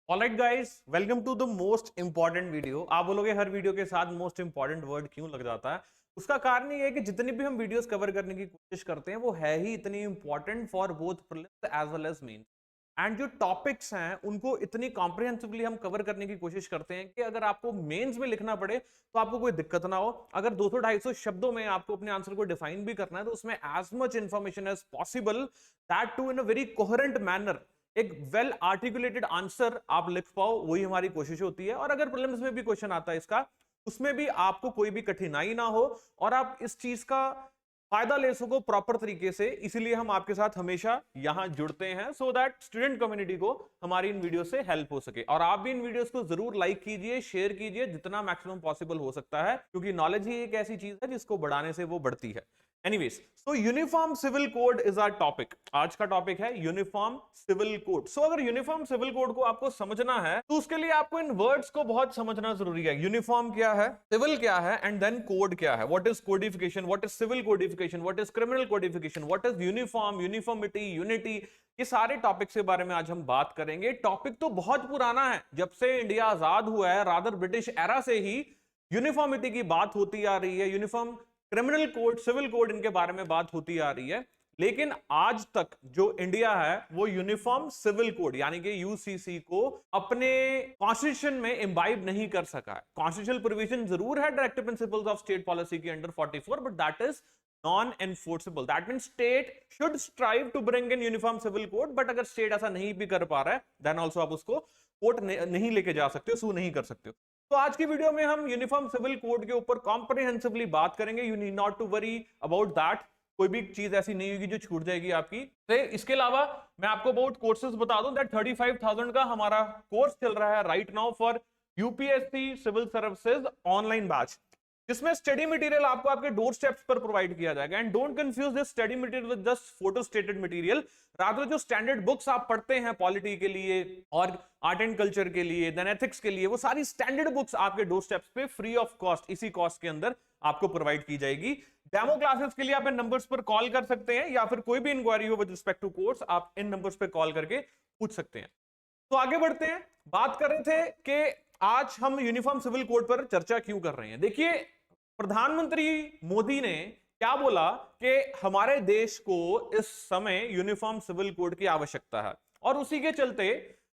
Alright guys, welcome to the most important video. आप बोलोगे हर video के साथ मोस्ट इंपॉर्टेंट वर्ड क्यों लग जाता है? उसका कारण ये है कि जितनी भी हम वीडियोस कवर करने की कोशिश करते हैं वो है ही इतनी important for both prelims as well as mains. And जो टॉपिक्स हैं उनको इतनी कॉम्प्रिहेंसिवली हम कवर करने की कोशिश करते हैं कि अगर आपको मेंस में लिखना पड़े तो आपको कोई दिक्कत ना हो। अगर 200-250 शब्दों में आपको अपने आंसर को डिफाइन भी करना है तो उसमें as much information as possible, that too in a very coherent manner, एक वेल आर्टिकुलेटेड आंसर आप लिख पाओ, वही हमारी कोशिश होती है। और अगर प्रीलिम्स में भी क्वेश्चन आता है इसका, उसमें भी आपको कोई भी कठिनाई ना हो और आप इस चीज का फायदा ले सको प्रॉपर तरीके से, इसीलिए हम आपके साथ हमेशा यहां जुड़ते हैं सो दैट स्टूडेंट कम्युनिटी को हमारी इन वीडियो से हेल्प हो सके। और आप भी इन वीडियोस को जरूर लाइक कीजिए, शेयर कीजिए जितना मैक्सिमम पॉसिबल हो सकता है, क्योंकि नॉलेज ही एक ऐसी चीज है जिसको बढ़ाने से वो बढ़ती है। Anyways, so uniform civil code is our topic. आज का टॉपिक है यूनिफॉर्म सिविल कोड। सो अगर यूनिफॉर्म सिविल कोड को आपको समझना है तो उसके लिए आपको इन वर्ड्स को बहुत समझना जरूरी है। यूनिफॉर्म क्या है, सिविल क्या है, एंड देन कोड क्या है। What is codification, what is civil codification, what is criminal codification, what is uniform, uniformity, unity, ये सारे टॉपिक्स के बारे में आज हम बात करेंगे। टॉपिक तो बहुत पुराना है, जब से इंडिया आजाद हुआ है, रादर ब्रिटिश एरा से ही यूनिफॉर्मिटी की बात होती आ रही है। Uniform criminal code, civil code, इनके बारे में बात होती आ रही है। लेकिन आज तक जो इंडिया है वो यूनिफॉर्म सिविल कोड यानी कि यूसीसी को अपने कॉन्स्टिट्यूशन में इम्बाइब नहीं कर सका है। कॉन्स्टिट्यूशनल प्रोविजन जरूर है directive principles of state policy के under 44, but that is non enforceable. That means state should strive to bring in uniform civil code, but अगर स्टेट ऐसा नहीं भी कर पा रहा है देन ऑल्सो आप उसको कोर्ट नहीं लेके जा सकते, सू नहीं कर सकते। तो आज की वीडियो में हम यूनिफॉर्म सिविल कोड के ऊपर कॉम्प्रिहेंसिवली बात करेंगे। You need not to worry about that, कोई भी चीज ऐसी नहीं होगी जो छूट जाएगी आपकी। तो इसके अलावा मैं आपको अबाउट कोर्सेज बता दूं दैट 35,000 का हमारा कोर्स चल रहा है right now for UPSC civil services online batch, जिसमें स्टडी मटेरियल आपको आपके डोर स्टेप्स पर प्रोवाइड किया जाएगा। And don't confuse this study material with just photo stated material, rather जो स्टैंडर्ड बुक्स आप पढ़ते हैं पॉलिटी के लिए और आर्ट एंड कल्चर के लिए, देन एथिक्स के लिए, वो सारी स्टैंडर्ड बुक्स आपके डोर स्टेप्स पे फ्री ऑफ कॉस्ट, इसी कॉस्ट के अंदर आपको प्रोवाइड की जाएगी। डेमो क्लासेस के लिए आप इन नंबर्स पर कॉल कर सकते हैं, या फिर कोई भी इंक्वायरी हो विद रिस्पेक्ट टू कोर्स आप इन नंबर्स पर कॉल करके पूछ सकते हैं। तो आगे बढ़ते हैं। बात कर रहे थे कि आज हम यूनिफॉर्म सिविल कोड पर चर्चा क्यों कर रहे हैं। देखिए, प्रधानमंत्री मोदी ने क्या बोला कि हमारे देश को इस समय यूनिफॉर्म सिविल कोड की आवश्यकता है, और उसी के चलते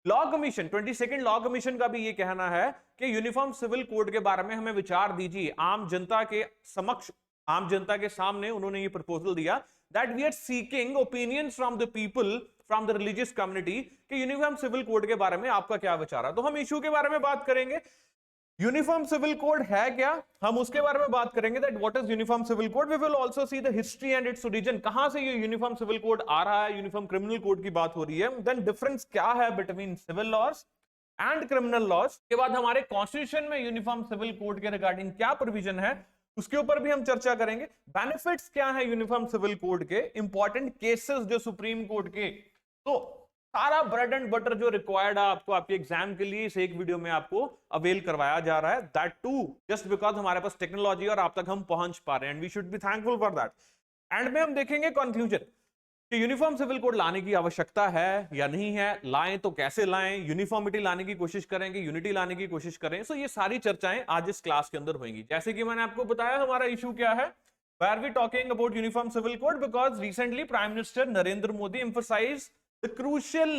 law commission, 22nd law commission का भी ये कहना है कि यूनिफॉर्म सिविल कोड के बारे में हमें विचार दीजिए। आम जनता के समक्ष, आम जनता के सामने उन्होंने ये प्रपोजल दिया that we are seeking opinions from the people, from the religious community, कि यूनिफॉर्म सिविल कोड के बारे में आपका क्या विचार है। तो हम इशू के बारे में बात करेंगे। यूनिफॉर्म सिविल कोड है क्या, हम उसके बारे में बात करेंगे that what is uniform civil code. We will also see the history and its origin, कहां से ये यूनिफॉर्म सिविल कोड आ रहा है। यूनिफॉर्म क्रिमिनल कोड की बात हो रही है, देन डिफरेंस क्या है between civil laws and criminal laws. के बाद हमारे कॉन्स्टिट्यूशन में यूनिफॉर्म सिविल कोड के रिगार्डिंग क्या प्रोविजन है, उसके ऊपर भी हम चर्चा करेंगे। बेनिफिट्स क्या है यूनिफॉर्म सिविल कोड के, इंपॉर्टेंट केसेस जो सुप्रीम कोर्ट के, तो सारा ब्रेड एंड बटर जो रिक्वायर्ड है आपको आपके एग्जाम के लिए इस एक वीडियो में आपको अवेल करवाया जा रहा है। दैट टू जस्ट बिकॉज हमारे पास टेक्नोलॉजी और आप तक हम पहुंच पा रहे हैं, and we should be thankful for that. End में हम देखेंगे कंक्लूजन कि यूनिफॉर्म सिविल कोड लाने की आवश्यकता है या नहीं है, लाएं तो कैसे लाएं, यूनिफॉर्मिटी लाने की कोशिश करेंगे, यूनिटी लाने की कोशिश करें। सो ये सारी चर्चाएं आज इस क्लास के अंदर होंगी। जैसे कि मैंने आपको बताया हमारा इशू क्या है, why are we talking about uniform civil code, because recently prime minister narendra modi emphasized the crucial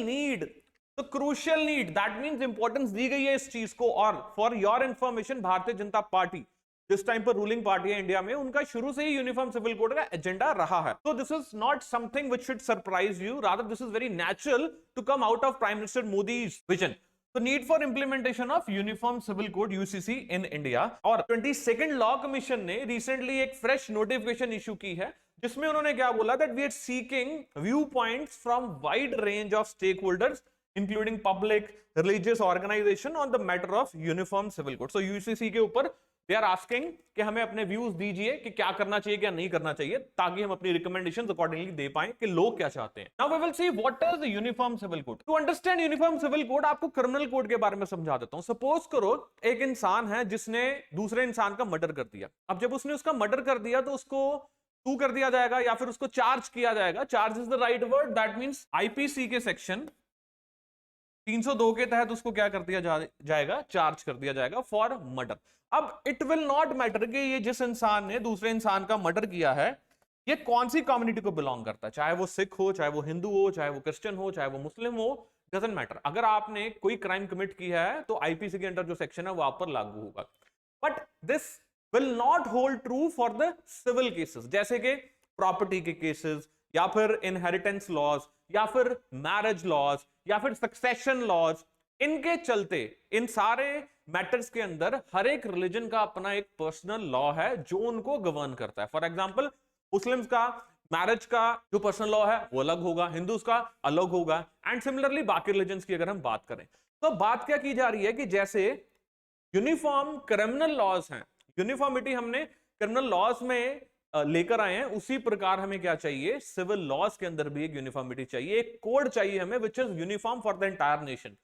need, that means importance दी गई है इस चीज को। और for your information, Bharatiya Janata party जिस टाइम पर रूलिंग पार्टी है इंडिया में, उनका शुरू से ही यूनिफॉर्म सिविल कोड का एजेंडा रहा है। तो this is not something which should surprise you, rather this is very natural to come out of prime minister Modi's vision. तो need for implementation of uniform civil code UCC in India. और 22nd law commission ने recently एक fresh notification issue की है, जिसमें उन्होंने क्या बोला that we are seeking viewpoints from wide range of stakeholders including public, religious organisation on the matter of uniform civil code. So UCC के ऊपर दे आर आस्किंग कि हमें अपने व्यूज दीजिए कि क्या करना चाहिए क्या नहीं करना चाहिए, ताकि हम अपनी रिकमेंडेशंस अकॉर्डिंगली दे पाएं कि लोग क्या चाहते हैं। Now we will see what is the uniform civil code. To understand uniform civil code आपको क्रिमिनल कोड के बारे में समझा देता हूं। सपोज करो एक इंसान है जिसने दूसरे इंसान का मर्डर कर दिया। अब जब उसने उसका मर्डर कर दिया तो उसको सू कर दिया जाएगा या फिर उसको चार्ज किया जाएगा। Charge is the right word, that means IPC के सेक्शन 302 के तहत उसको क्या कर दिया जाएगा, चार्ज कर दिया जाएगा फॉर मर्डर। अब इट विल नॉट मैटर कि ये जिस इंसान ने दूसरे इंसान का मर्डर किया है ये कौन सी कम्युनिटी को बिलोंग करता है, चाहे वो सिख हो, चाहे वो हिंदू हो, चाहे वो क्रिश्चियन हो, चाहे वो मुस्लिम हो, डजंट मैटर। अगर आपने कोई क्राइम कमिट किया है तो आईपीसी के अंडर जो सेक्शन है वो आप पर लागू होगा। But this will not hold true for the civil cases, जैसे कि प्रॉपर्टी के केसेस या फिर इनहेरिटेंस लॉज या फिर मैरिज लॉज या फिर सक्सेशन लॉज। इनके चलते इन सारे मैटर्स के अंदर हर एक रिलीजन का अपना एक पर्सनल लॉ है जो उनको गवर्न करता है। फॉर एग्जाम्पल मुस्लिम्स का मैरिज का जो पर्सनल लॉ है वो अलग होगा, हिंदूज का अलग होगा, एंड सिमिलरली बाकी रिलीजन्स की अगर हम बात करें तो बात क्या की जा रही है कि जैसे यूनिफॉर्म क्रिमिनल लॉज हैं, यूनिफॉर्मिटी हमने क्रिमिनल लॉज में लेकर आए हैं, उसी प्रकार हमें क्या चाहिए, सिविल लॉज के अंदर भी एक यूनिफॉर्मिटी चाहिए, एक कोड चाहिए हमें which is uniform for the entire nation.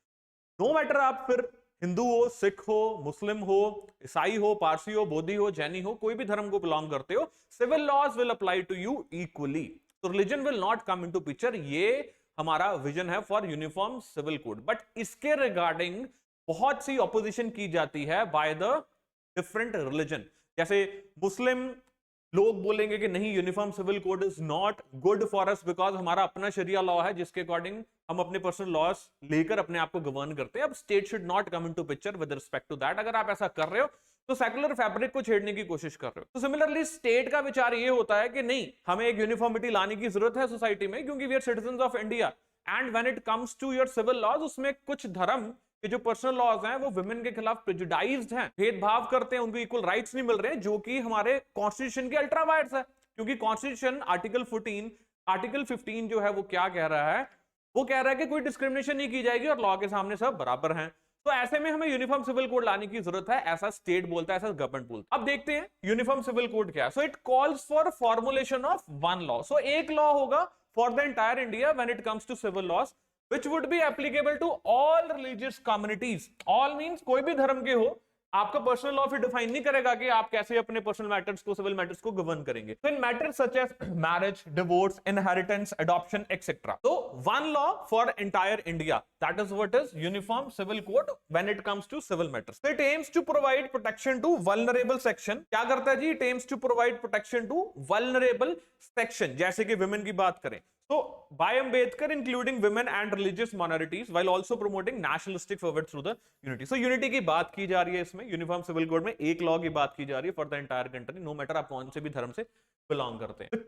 No matter आप फिर हिंदू हो, सिख हो, मुस्लिम हो, ईसाई हो, पारसी हो, बोधी हो, जैनी हो, कोई भी धर्म को बिलोंग करते हो, civil laws will apply to you equally. तो religion will not come into picture. ये हमारा विजन है for uniform civil code. But इसके रिगार्डिंग बहुत सी ऑपोजिशन की जाती है बाय द डिफरेंट रिलीजन। जैसे मुस्लिम लोग बोलेंगे कि नहीं, uniform civil code is not good for us because हमारा अपना शरिया लॉ है जिसके अकॉर्डिंग हम अपने पर्सनल लॉस लेकर अपने आप को गवर्न करते हैं। अब state should not come into picture with respect to that. अगर आप ऐसा कर रहे हो तो सेकुलर फैब्रिक को छेड़ने की कोशिश कर रहे हो। तो सिमिलरली स्टेट का विचार ये होता है कि नहीं, हमें एक यूनिफॉर्मिटी लाने की जरूरत है सोसाइटी में, क्योंकि we are citizens of India and when it comes to your civil laws, उसमें कुछ धर्म के जो पर्सनल लॉज हैं वो विमेन के खिलाफ प्रेजुडाइज्ड हैं, भेदभाव करते हैं, उनको इक्वल राइट्स नहीं मिल रहे, जो कि हमारे कॉन्स्टिट्यूशन के अल्ट्रा वायर्स है। क्योंकि कॉन्स्टिट्यूशन आर्टिकल 15 जो है वो क्या कह रहा है, वो कह रहा है कि कोई डिस्क्रिमिनेशन नहीं की जाएगी और लॉ के सामने सब बराबर हैं। तो ऐसे में हमें यूनिफॉर्म सिविल कोड लाने की जरूरत है, ऐसा स्टेट बोलता है, ऐसा गवर्नमेंट बोलता है। अब देखते हैं यूनिफॉर्म सिविल कोड क्या है। So it calls for formulation of one law. So एक लॉ होगा for the entire India when it comes to civil laws which would be applicable to all religious communities. All means कोई भी धर्म के हो, आपका पर्सनल लॉ फिर define नहीं करेगा कि आप कैसे अपने पर्सनल मैटर्स को, सिविल मैटर्स को गवर्न करेंगे। तो in matters such as marriage, divorce, inheritance, adoption etcetera. तो one law for entire India, that is what is uniform civil code when it comes to civil matters. It aims to provide protection to vulnerable section. क्या करता है जी? It aims to provide protection to vulnerable section, जैसे कि women की बात करें तो by Ambedkar including women and religious minorities while also promoting nationalistic fervor through the unity. So unity की बात की जा रही है इसमें, यूनिफॉर्म सिविल कोड में एक लॉ की बात की जा रही है for the entire country, no matter आप कौन से भी धर्म से बिलोंग करते हैं। The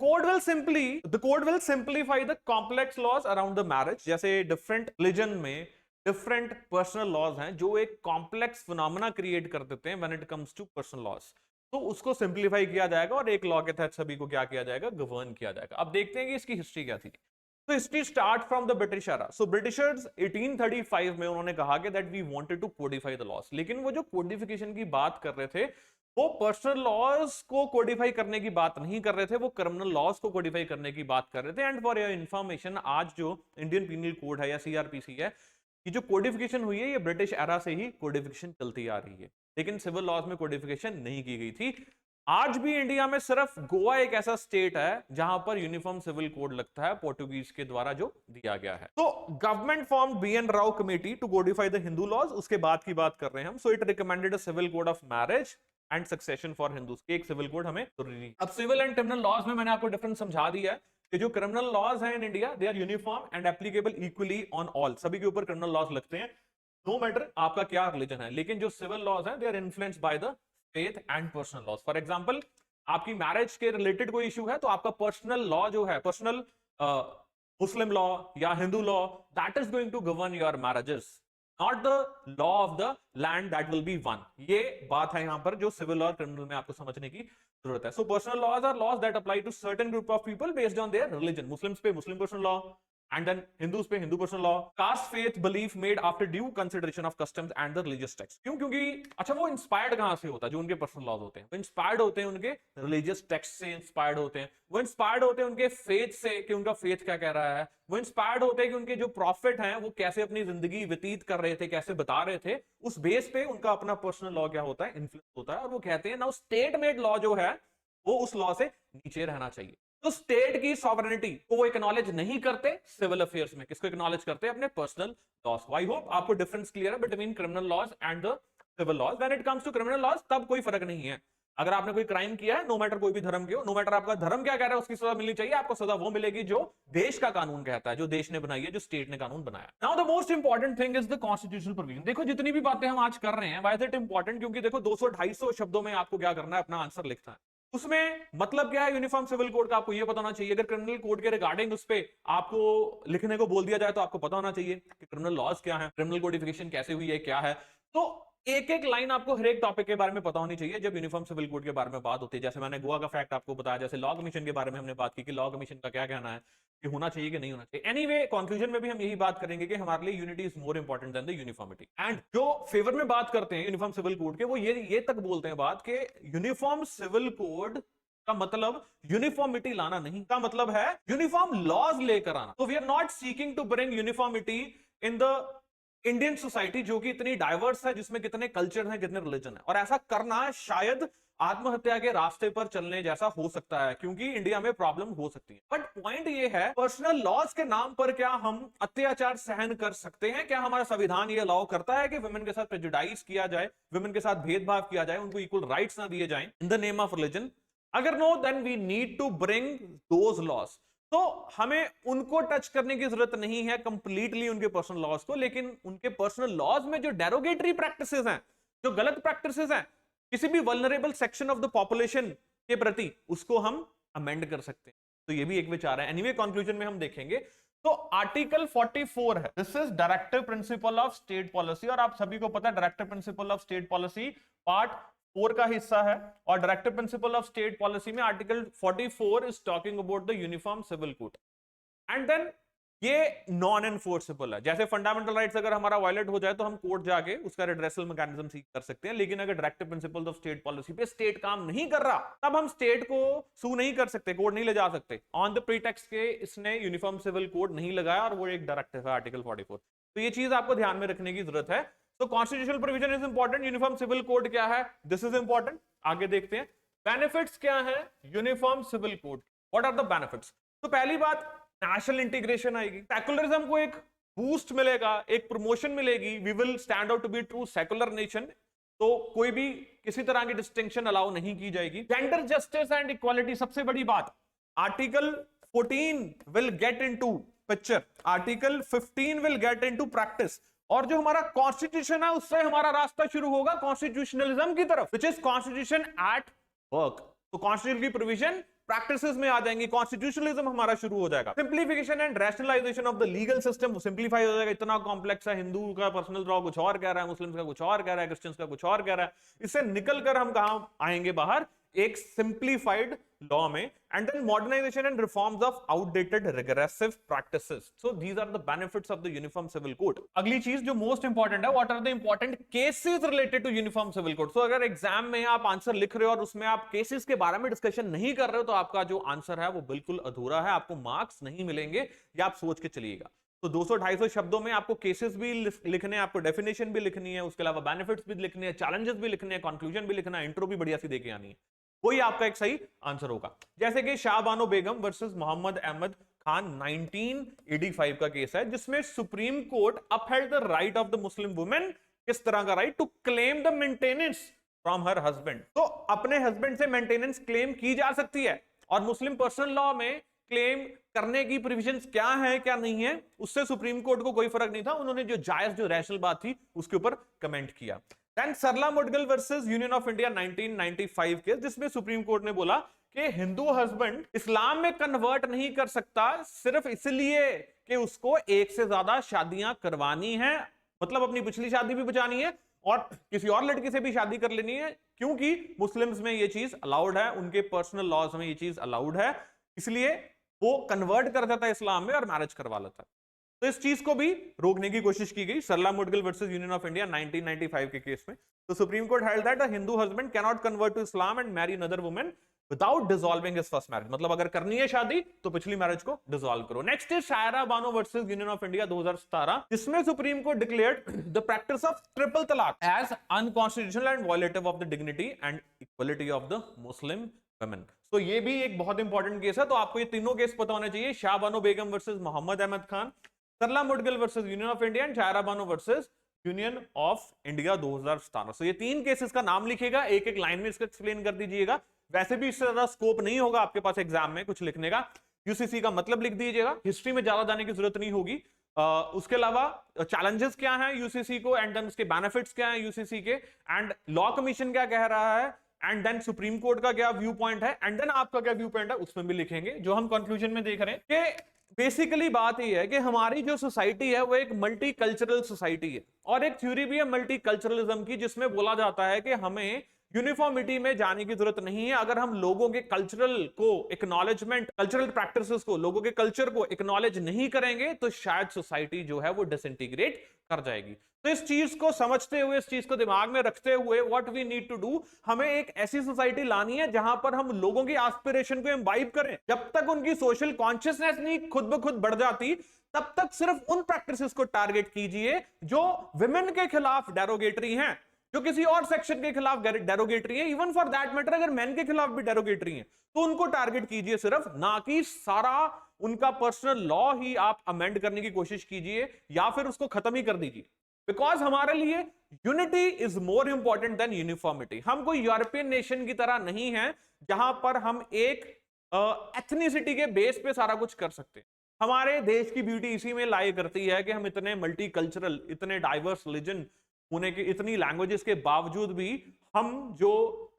code will simplify the complex laws around the marriage। जैसे डिफरेंट रिलीजन में डिफरेंट पर्सनल लॉज हैं जो एक कॉम्प्लेक्स फिनोमेना क्रिएट कर देते हैं when it comes to personal laws, तो उसको सिंप्लीफाई किया जाएगा और एक लॉ के तहत सभी को क्या किया जाएगा, गवर्न किया जाएगा। अब देखते हैं कि इसकी हिस्ट्री क्या थी। तो history start from the British era. So Britishers 1835 में उन्होंने कहा कि that we wanted to codify the laws, लेकिन वो जो कोडिफिकेशन की बात कर रहे थे वो पर्सनल लॉज को कोडिफाई करने की बात नहीं कर रहे थे, वो क्रिमिनल लॉज को कोडिफाई करने की बात कर रहे थे। एंड फॉर योर इंफॉर्मेशन, आज जो इंडियन पीनल कोड है या सीआरपीसी है, ये जो कोडिफिकेशन हुई है ये ब्रिटिश एरा से ही कोडिफिकेशन चलती आ रही है, लेकिन सिविल लॉज में कोडिफिकेशन नहीं की गई थी। आज भी इंडिया में सिर्फ गोवा एक ऐसा स्टेट है जहां पर यूनिफॉर्म सिविल कोड लगता है, पोर्टुगीज के द्वारा जो दिया गया है। तो government form B N Rao committee to codify the Hindu laws, उसके बाद की बात कर रहे हैं हम। So it recommended a civil code of marriage and succession for Hindus. एक सिविल कोड हमें जरूरी। अब सिविल एंड क्रिमिनल लॉज में मैंने आपको डिफरेंस समझा दिया है कि जो क्रिमिनल लॉज हैं in India they are uniform and applicable equally on all, सभी के ऊपर क्रिमिनल लॉज लगते हैं, नो मैटर आपका क्या रिलीजन है। लेकिन जो सिविल लॉज हैं they are influenced by the faith and personal laws. For example, आपकी मैरिज के रिलेटेड कोई इशू है तो आपका पर्सनल लॉ जो है, पर्सनल मुस्लिम लॉ या Hindu law, that is going to govern your marriages, not the law of the land, that will be one. ये बात है यहां पर जो सिविल और क्रिमिनल में आपको समझने की जरूरत है। So personal laws are laws that apply to certain group of people based on their religion. Muslims पे Muslim personal law, and then Hindus पे Hindu personal law, caste faith belief made after due consideration of customs and the religious text. क्यों? क्योंकि अच्छा वो inspired कहां से होता है? जो उनके पर्सनल लॉज होते हैं वो इंस्पायर्ड होते हैं उनके रिलीजियस टेक्स्ट से, इंस्पायर्ड होते हैं वो, इंस्पायर्ड होते हैं उनके फेथ से कि उनका फेथ क्या कह रहा है, वो इंस्पायर्ड होते हैं कि उनके जो प्रॉफिट हैं वो कैसे अपनी जिंदगी व्यतीत कर रहे थे, कैसे बता रहे थे, उस बेस पे उनका अपना पर्सनल लॉ क्या होता है, इन्फ्लुएंस होता है। और वो कहते हैं ना स्टेट मेड लॉ जो है वो उस लॉ से नीचे रहना चाहिए। तो स्टेट की सॉवरेनिटी को वो एक्नॉलेज नहीं करते सिविल अफेयर्स में, किसको एक्नॉलेज करते हैं? अपने पर्सनल लॉज को। आई होप आपको डिफरेंस क्लियर है between criminal laws and the civil laws. When it comes to criminal laws तब कोई फर्क नहीं है। अगर आपने कोई क्राइम किया है, नो मैटर कोई भी धर्म के हो, नो मैटर आपका धर्म क्या कह रहा है, उसकी सजा मिलनी चाहिए। आपको सजा वो मिलेगी जो देश का कानून कहता है, जो देश ने बनाई है, जो स्टेट ने कानून बनाया। Now the most important thing is the constitutional provision. देखो जितनी भी बातें हम आज कर रहे हैं, व्हाई इज इट इंपॉर्टेंट? क्योंकि देखो 200-250 शब्दों में आपको क्या करना है, अपना आंसर लिखना है। उसमें मतलब क्या है यूनिफॉर्म सिविल कोड का, आपको ये पता होना चाहिए। अगर क्रिमिनल कोड के रिगार्डिंग उस पे आपको लिखने को बोल दिया जाए तो आपको पता होना चाहिए कि क्रिमिनल लॉज क्या है, क्रिमिनल कोडिफिकेशन कैसे हुई है, क्या है। तो एक एक लाइन आपको हर एक टॉपिक के बारे में पता होनी चाहिए जब यूनिफॉर्म सिविल कोड के बारे में बात होती है। जैसे मैंने गोवा का फैक्ट आपको बताया, जैसे लॉ कमीशन के बारे में हमने बात की कि लॉ कमीशन का क्या कहना है कि होना चाहिए कि नहीं होना चाहिए। एनीवे कंक्लूजन में भी हम यही बात करेंगे कि हमारे लिए unity is more important than the uniformity. And जो फेवर में बात करते हैं यूनिफॉर्म सिविल कोड के, वो ये तक बोलते हैं बात कि यूनिफॉर्म सिविल कोड का मतलब यूनिफॉर्मिटी लाना नहीं, का मतलब है यूनिफॉर्म लॉज लेकर आना। तो we are not seeking to bring uniformity in the Indian society जो कि इतनी डाइवर्स है, जिसमें कितने कल्चर हैं, कितने रिलीजन है। और ऐसा करना शायद आत्महत्या के रास्ते पर चलने जैसा हो सकता है, क्योंकि इंडिया में प्रॉब्लम हो सकती है। बट पॉइंट ये है, पर्सनल लॉज के नाम पर क्या हम अत्याचार सहन कर सकते हैं? क्या हमारा संविधान ये अलाउ करता है कि वुमेन के साथ प्रेजुडाइज किया जाए, वुमेन के साथ भेदभाव किया जाए, उनको इक्वल राइट्स ना दिए जाए in the name of religion? अगर no, then we need to bring those laws. तो हमें उनको टच करने की जरूरत नहीं है कंप्लीटली, उनके पर्सनल लॉज को, लेकिन उनके पर्सनल लॉज में जो डेरोगेटरी प्रैक्टिसेस हैं, जो गलत प्रैक्टिसेस हैं किसी भी vulnerable section of the population के प्रति, उसको हम अमेंड कर सकते हैं। तो ये भी एक विचार है। एनीवे कंक्लूजन में हम देखेंगे। तो आर्टिकल 44 है, this is directive principle of state policy. और आप सभी को पता है directive principle of state policy part 4 का हिस्सा है। और directive principle of state policy में article 44 is talking about the uniform civil code. And then ये नॉन एनफोर्सेबल है। जैसे फंडामेंटल राइट्स अगर हमारा वायलेट हो जाए तो हम कोर्ट जाके उसका रिड्रेसल मैकेनिज्म सीख कर सकते हैं, लेकिन अगर directive principles of state policy पे स्टेट काम नहीं कर रहा, तब हम स्टेट को सू नहीं कर सकते, कोर्ट नहीं ले जा सकते ऑन द प्रीटेक्स्ट के इसने यूनिफॉर्म सिविल कोड नहीं लगाया और वो एक डायरेक्टिव है आर्टिकल 44। तो ये चीज आपको ध्यान में रखने की जरूरत है। तो constitutional provision is important, uniform civil code क्या है, दिस इज इंपॉर्टेंट। आगे देखते हैं बेनिफिट्स क्या है uniform civil code, what are the benefits. तो पहली बात, नेशनल इंटीग्रेशन आएगी, सेकुलरिज्म को एक बूस्ट मिलेगा, एक प्रमोशन मिलेगी। We will stand out to be true secular nation. तो कोई भी किसी तरह की डिस्टिंक्शन अलाउ नहीं की जाएगी। जेंडर जस्टिस एंड इक्वालिटी, सबसे बड़ी बात, article 14 will get into picture, article 15 will get into practice. और जो हमारा कॉन्स्टिट्यूशन है उससे हमारा रास्ता शुरू होगा कॉन्स्टिट्यूशनलिज्म की तरफ, which is constitution at work. तो कॉन्स्टिट्यूशन की प्रोविजन प्रैक्टिसेस में आ जाएंगी, कॉन्स्टिट्यूशनलिज्म हमारा शुरू हो जाएगा। Simplification and rationalisation of the legal system, simplify हो जाएगा। इतना कॉम्प्लेक्स है, हिंदू का पर्सनल लॉ कुछ और कह रहा है, मुस्लिम्स का कुछ और कह रहा है, क्रिश्चियंस का कुछ और कह रहा है। इससे निकलकर हम कहां आएंगे बाहर, एक सिंप्लीफाइड लॉ में। And then modernisation and reforms of outdated regressive practices. So these are the benefits of the uniform civil code. अगली चीज जो मोस्ट इंपॉर्टेंट है, what are the important cases related to uniform civil code. So अगर exam में आप answer लिख रहे हो और उसमें आप केसेस के बारे में डिस्कशन नहीं कर रहे हो, तो आपका जो आंसर है वो बिल्कुल अधूरा है, आपको मार्क्स नहीं मिलेंगे, या आप सोच के चलिएगा। तो 200-250 शब्दों में आपको केसेस भी लिखने हैं, आपको डेफिनेशन भी लिखनी है, उसके अलावा बेनिफिट्स भी लिखने हैं, चैलेंजेस भी लिखने हैं, कंक्लूजन भी लिखना है, इंट्रो भी बढ़िया सी देके आनी है। वही आपका एक सही आंसर होगा। जैसे कि शाहबानो बेगम वर्सेस मोहम्मद अहमद खान 1985 का केस है, जिसमें Supreme Court upheld the right of the Muslim women. किस तरह का राइट? To claim the maintenance from her husband. तो अपने हस्बैंड से मेंटेनेंस क्लेम की जा सकती है, और मुस्लिम पर्सनल लॉ में क्लेम करने की प्रोविजंस क्या है क्या नहीं है, उससे सुप्रीम कोर्ट को कोई फर्क नहीं था। उन्होंने जो जायज, जो रैशनल बात थी उसके ऊपर कमेंट किया। Then Sarla Mudgal versus union of India 1995 case, जिसमें सुप्रीम कोर्ट ने बोला कि हिंदू हस्बैंड इस्लाम में कन्वर्ट नहीं कर सकता सिर्फ इसलिए कि उसको एक से ज्यादा शादियां करवानी है, मतलब अपनी पिछली शादी भी बचानी है और किसी और लड़की से भी शादी कर लेनी है, क्योंकि मुस्लिम्स में ये चीज अलाउड है, उनके पर्सनल लॉज में ये चीज अलाउड है, इसलिए वो कन्वर्ट कर देता है इस्लाम में और मैरिज करवा लेता है। तो इस चीज को भी रोकने की कोशिश की गई Sarla Mudgal versus union of India 1995 के केस में। तो Supreme Court held that a Hindu husband can not convert to Islam and marry another woman without dissolving his first marriage. मतलब अगर करनी है शादी तो पिछली मैरिज को डिसॉल्व करो। Next is Shayara Bano versus union of India 2017, जिसमें Supreme Court declared the practice of triple talaq as unconstitutional and violative of the dignity and equality of the Muslim women. तो ये भी एक बहुत इंपॉर्टेंट केस है, तो आपको ये तीनों केस पता होने चाहिए, Shah Bano Begum versus Mohammad Ahmad Khan, Sarla Mudgal versus union of India and Zaira Bano versus union of India 2017। तो ये तीन केसेस का नाम लिखिएगा, एक एक लाइन में इसको एक्सप्लेन कर दीजिएगा। वैसे भी इससे ज्यादा स्कोप नहीं होगा आपके पास एग्जाम में कुछ लिखने का, यूसीसी का मतलब लिख दीजिएगा, हिस्ट्री में ज्यादा जाने की जरूरत नहीं होगी। उसके अलावा चैलेंजेस क्या हैं यूसीसी को, एंड देन उसके बेनिफिट्स क्या हैं यूसीसी के, एंड लॉ कमीशन क्या कह रहा है, एंड देन सुप्रीम कोर्ट का क्या व्यू पॉइंट है, एंड देन आपका क्या व्यू पॉइंट है, उसमें भी लिखेंगे। जो हम कंक्लूजन में देख रहे हैं कि बेसिकली बात यह है कि हमारी जो सोसाइटी है वो एक मल्टी कल्चरल सोसाइटी है, और एक थ्योरी भी है मल्टी कल्चरलिज्म की, जिसमें बोला जाता है कि हमें यूनिफॉर्मिटी में जाने की जरूरत नहीं है। अगर हम लोगों के कल्चरल को एक्नॉलेजमेंट, कल्चरल प्रैक्टिसेस को, लोगों के कल्चर को एक्नॉलेज नहीं करेंगे तो शायद सोसाइटी जो है वो डिसइंटीग्रेट कर जाएगी। तो इस चीज को समझते हुए, इस चीज को दिमाग में रखते हुए, what we need to do, हमें एक ऐसी सोसाइटी लानी है जहां पर हम लोगों की एस्पिरेशन को इम्बाइब करें। जब तक उनकी सोशल कॉन्शियसनेस नहीं खुद ब खुद बढ़ जाती, तब तक सिर्फ उन प्रैक्टिसेस को टारगेट कीजिए जो विमेन के खिलाफ डेरोगेटरी हैं, जो किसी और सेक्शन के खिलाफ डेरोगेटरी है, इवन फॉर दैट मैटर अगर मेन के खिलाफ भी डेरोगेटरी है तो उनको टारगेट कीजिए सिर्फ, ना कि सारा उनका पर्सनल लॉ ही आप अमेंड करने की कोशिश कीजिए या फिर उसको खत्म ही कर दीजिए। बिकॉज हमारे लिए unity is more important than uniformity. हम कोई यूरोपियन नेशन की तरह नहीं है जहां पर हम एक एथनिसिटी के बेस पे सारा कुछ कर सकते हैं। हमारे देश की ब्यूटी इसी में लाई करती है कि हम इतने मल्टी कल्चरल, इतने डाइवर्स रिलीजन होने के, इतनी लैंग्वेजेस के बावजूद भी हम जो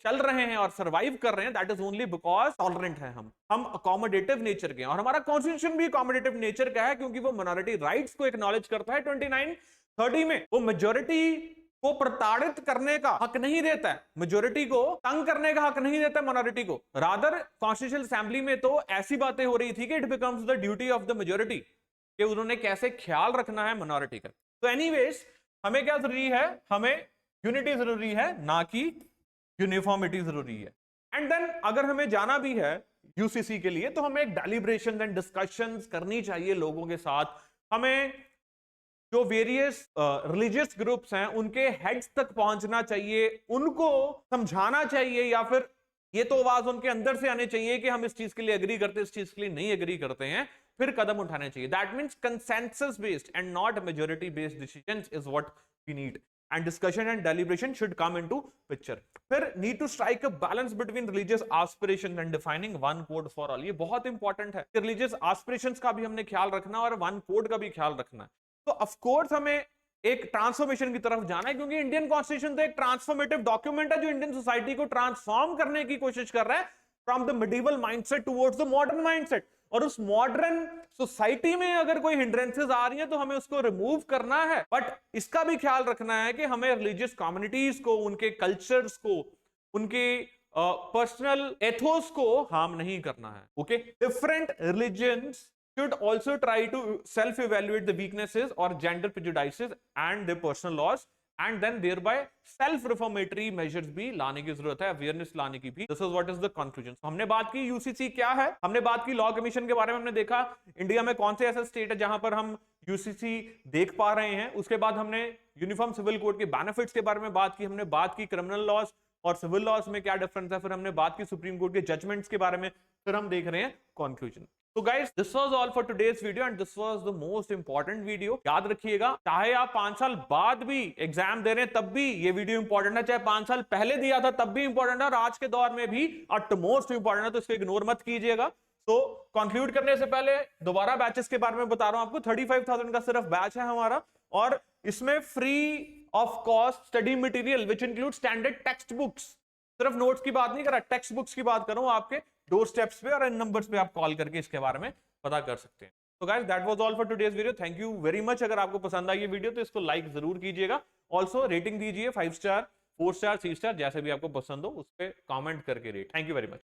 चल रहे हैं और सरवाइव कर रहे हैं, that is only because tolerant है हम अकोमोडेटिव नेचर के हैं। और हमारा कॉन्स्टिट्यूशन भी अकोमोडेटिव नेचर का है, क्योंकि वो माइनॉरिटी राइट्स को एक्नॉलेज करता है 2930 में। वो मेजोरिटी को प्रताड़ित करने का हक नहीं देता है, मेजोरिटी को तंग करने का हक नहीं देता है माइनॉरिटी को। रादर कॉन्स्टिट्यूशनल असेंबली में तो ऐसी बातें हो रही थी कि it becomes the duty of the majority कि उन्होंने कैसे ख्याल रखना है माइनॉरिटी का। तो एनीवेज हमें क्या जरूरी है, हमें यूनिटी जरूरी है, ना कि यूनिफॉर्मिटी जरूरी है। एंड देन अगर हमें जाना भी है यूसीसी के लिए तो हमें एक डेलिब्रेशन एंड डिस्कशंस करनी चाहिए लोगों के साथ। हमें जो वेरियस रिलीजियस ग्रुप्स हैं उनके हेड्स तक पहुंचना चाहिए, उनको समझाना चाहिए, या फिर ये तो आवाज उनके अंदर से आनी चाहिए कि हम इस चीज के लिए एग्री करते हैं, इस चीज के लिए नहीं एग्री करते हैं, फिर कदम उठाने चाहिए। That means consensus based and not majority based decisions is what we need, and discussion and deliberation should come into picture. फिर need to strike a balance between religious aspiration and defining one code for all. ये बहुत important है कि religious aspirations का भी हमने ख्याल रखना और वन कोड का भी ख्याल रखना है। तो ऑफ कोर्स हमें एक ट्रांसफॉर्मेशन की तरफ जाना है, क्योंकि इंडियन कॉन्स्टिट्यूशन तो एक ट्रांसफॉर्मेटिव डॉक्यूमेंट है जो इंडियन सोसाइटी को ट्रांसफॉर्म करने की कोशिश कर रहा है from the medieval mindset towards the modern mindset. और उस मॉडर्न सोसाइटी में अगर कोई हिंड्रेंसेस आ रही हैं तो हमें उसको रिमूव करना है, बट इसका भी ख्याल रखना है कि हमें रिलीजियस कम्युनिटीज को, उनके कल्चर्स को, उनके पर्सनल एथोस को हार्म नहीं करना है। Okay, different religions should also try to self-evaluate the weaknesses or gender prejudices and their personal laws, and then thereby self-reformatory measures भी लाने की जरूरत है, अवेयरनेस लाने की भी। This is what is the conclusion. So, हमने बात की यूसीसी क्या है, हमने बात की लॉ कमीशन के बारे में, हमने देखा इंडिया में कौन से ऐसा स्टेट है जहां पर हम यूसीसी देख पा रहे हैं। उसके बाद हमने यूनिफॉर्म सिविल कोड के बेनिफिट्स के बारे में बात की, हमने बात की क्रिमिनल लॉज और सिविल लॉज में क्या डिफरेंस है, फिर हमने बात की सुप्रीम कोर्ट के जजमेंट्स के बारे में, फिर हम देख रहे हैं कंक्लूजन। तो guys, this was all for today's video and this was the most important video. याद रखिएगा, चाहे आप 5 साल बाद भी एग्जाम दे रहे हैं तब भी ये वीडियो इंपॉर्टेंट है, चाहे 5 साल पहले दिया था तब भी इंपॉर्टेंट है, और आज के दौर में भी अट मोस्ट इंपॉर्टेंट है, तो इसको इग्नोर मत कीजिएगा। तो कंक्लूड करने से पहले दोबारा बैचेस के बारे में बता रहा हूं आपको। 35,000 का सिर्फ बैच है हमारा, और इसमें free of cost study material which include standard text books, सिर्फ नोट्स की बात नहीं कर रहा, टेक्स्ट बुक्स की बात कर रहा हूं, आपके डोर स्टेप्स पे और इन नंबर्स पे आप कॉल करके इसके बारे में पता कर सकते हैं। तो guys, that was all for today's video. Thank you very much. अगर आपको पसंद आई ये वीडियो तो इसको लाइक जरूर कीजिएगा। ऑल्सो रेटिंग दीजिए, 5 स्टार, 4 स्टार, 3 स्टार, जैसे भी आपको पसंद हो उस पर कॉमेंट करके rate. Thank you very much.